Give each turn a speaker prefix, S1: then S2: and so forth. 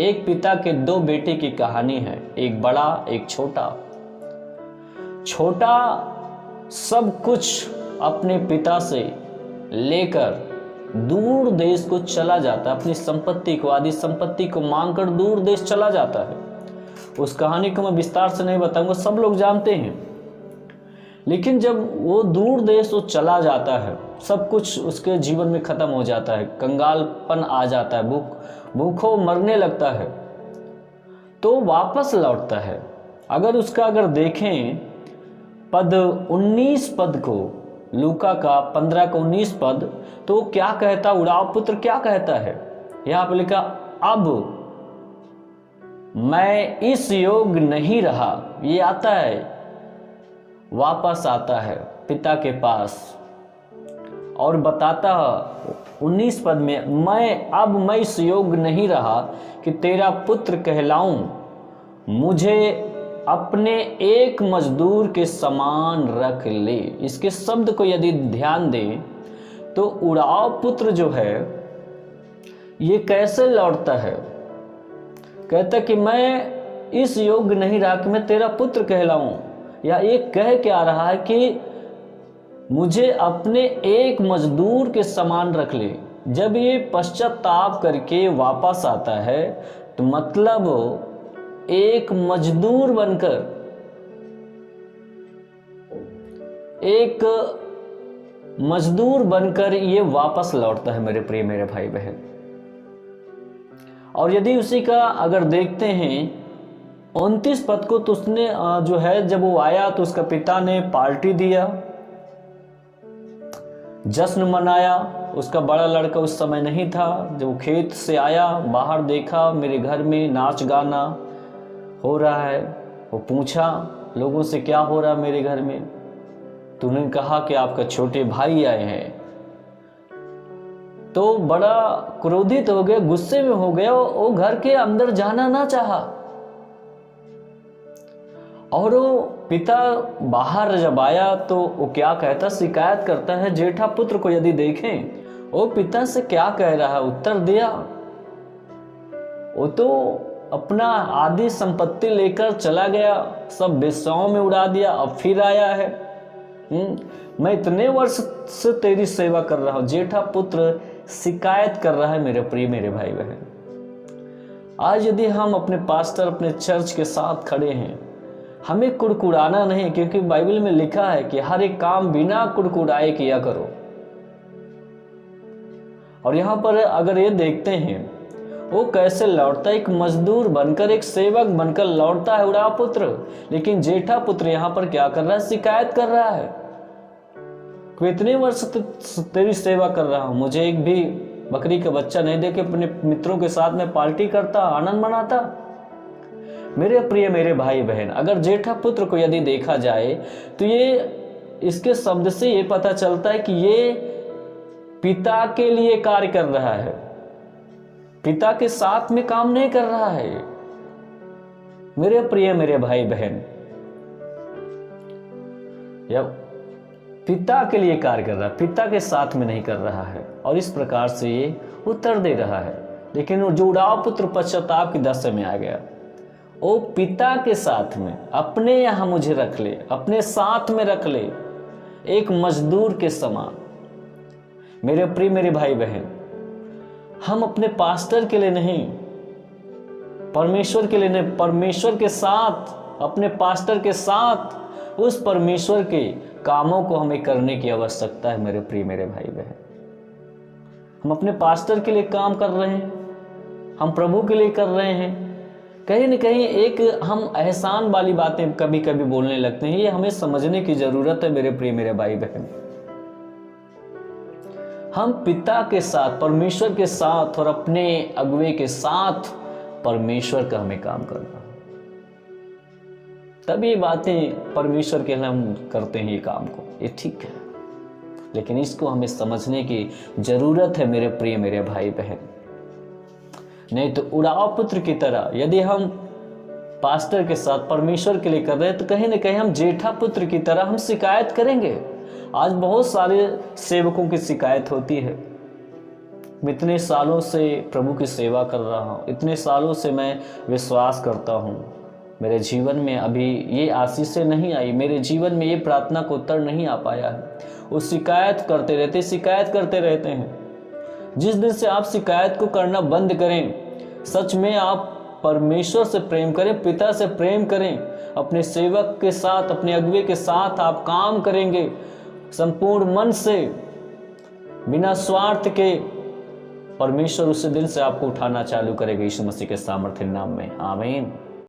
S1: एक पिता के दो बेटे की कहानी है, एक बड़ा एक छोटा। छोटा सब कुछ अपने पिता से लेकर दूर देश को चला जाता है, अपनी संपत्ति को, आदि संपत्ति को मांगकर दूर देश चला जाता है। उस कहानी को मैं विस्तार से नहीं बताऊंगा, सब लोग जानते हैं। लेकिन जब वो दूर देश वो चला जाता है, सब कुछ उसके जीवन में खत्म हो जाता है, कंगालपन आ जाता है, भूखों मरने लगता है, तो वापस लौटता है। अगर देखें पद 19 पद को, लूका का 15 का 19 पद, तो क्या कहता, उड़ाव पुत्र क्या कहता है, यहां पर लिखा, अब मैं इस योग नहीं रहा। ये आता है, वापस आता है पिता के पास और बताता 19 पद में, मैं इस योग नहीं रहा कि तेरा पुत्र कहलाऊं, मुझे अपने एक मजदूर के समान रख ले। इसके शब्द को यदि ध्यान दें तो उड़ाव पुत्र जो है ये कैसे लौटता है, कहता कि मैं इस योग्य नहीं रहा कि मैं तेरा पुत्र कहलाऊं, या ये कह के आ रहा है कि मुझे अपने एक मजदूर के समान रख ले। जब ये पश्चाताप करके वापस आता है तो मतलब एक मजदूर बनकर, ये वापस लौटता है मेरे प्रिय मेरे भाई बहन। और यदि उसी का अगर देखते हैं 29 पद को, तो उसने जो है जब वो आया तो उसका पिता ने पार्टी दिया, जश्न मनाया। उसका बड़ा लड़का उस समय नहीं था, जब वो खेत से आया बाहर देखा मेरे घर में नाच गाना हो रहा है, वो पूछा लोगों से क्या हो रहा मेरे घर में, तो उन्होंने कहा कि आपका छोटे भाई आए हैं। तो बड़ा क्रोधित हो गया, गुस्से में हो गया, वो घर के अंदर जाना ना चाहा। और वो पिता बाहर जब आया तो वो क्या कहता, शिकायत करता है जेठा पुत्र को। यदि देखें वो पिता से क्या कह रहा है, उत्तर दिया, वो तो अपना आधी संपत्ति लेकर चला गया, सब बेसाओं में उड़ा दिया, अब फिर आया है। मैं इतने वर्ष से तेरी सेवा कर रहा हूं। जेठा पुत्र शिकायत कर रहा है मेरे प्रिय मेरे भाई बहन। आज यदि हम अपने पास्टर, अपने चर्च के साथ खड़े हैं, हमें कुड़कुड़ाना नहीं, क्योंकि बाइबल में लिखा है कि हर एक काम बिना कुड़कुड़ाए किया करो। और यहां पर अगर ये देखते हैं वो कैसे लौटता है, एक मजदूर बनकर, एक सेवक बनकर लौटता है उड़ाव पुत्र। लेकिन जेठा पुत्र यहां पर क्या कर रहा है, शिकायत कर रहा है, कितने वर्ष तेरी सेवा कर रहा हूं, मुझे एक भी बकरी का बच्चा नहीं दे के अपने मित्रों के साथ में पार्टी करता, आनंद मनाता। मेरे प्रिय मेरे भाई बहन, अगर जेठा पुत्र को यदि देखा जाए तो ये इसके शब्द से ये पता चलता है कि ये पिता के लिए कार्य कर रहा है, पिता के साथ में काम नहीं कर रहा है। मेरे प्रिय मेरे भाई बहन, या पिता के लिए कार्य कर रहा है, पिता के साथ में नहीं कर रहा है, और इस प्रकार से ये उत्तर दे रहा है। लेकिन जो उड़ाव पुत्र पश्चाताप की दशा में आ गया, वो पिता के साथ में, अपने यहां मुझे रख ले, अपने साथ में रख ले, एक मजदूर के समान। मेरे प्रिय मेरे भाई बहन, हम अपने पास्टर के लिए नहीं, परमेश्वर के लिए नहीं, परमेश्वर के साथ, अपने पास्टर के साथ उस परमेश्वर के कामों को हमें करने की आवश्यकता है। मेरे प्रिय मेरे भाई बहन, हम अपने पास्टर के लिए काम कर रहे हैं, हम प्रभु के लिए कर रहे हैं। कहीं न कहीं एक हम एहसान वाली बातें कभी कभी बोलने लगते हैं, ये हमें समझने की जरूरत है। मेरे प्रिय मेरे भाई बहन, हम पिता के साथ, परमेश्वर के साथ और अपने अगुवे के साथ परमेश्वर का हमें काम करना, तब ये बातें परमेश्वर के लिए हम करते हैं ये काम को, ये ठीक है। लेकिन इसको हमें समझने की जरूरत है मेरे प्रिय मेरे भाई बहन। नहीं तो उड़ाव पुत्र की तरह यदि हम पास्टर के साथ परमेश्वर के लिए कर रहे हैं, तो कहीं ना कहीं हम जेठा पुत्र की तरह हम शिकायत करेंगे। आज बहुत सारे सेवकों की शिकायत होती है, मैं इतने सालों से प्रभु की सेवा कर रहा हूँ, इतने सालों से मैं विश्वास करता हूँ, मेरे जीवन में अभी ये आशीषें नहीं आई, मेरे जीवन में ये प्रार्थना को उत्तर नहीं आ पाया है। वो शिकायत करते रहते हैं। जिस दिन से आप शिकायत को करना बंद करें, सच में आप परमेश्वर से प्रेम करें, पिता से प्रेम करें, अपने सेवक के साथ, अपने अगुवे के साथ आप काम करेंगे संपूर्ण मन से, बिना स्वार्थ के, परमेश्वर उस दिन से आपको उठाना चालू करेगा यीशु मसीह के सामर्थ्य नाम में। आमीन।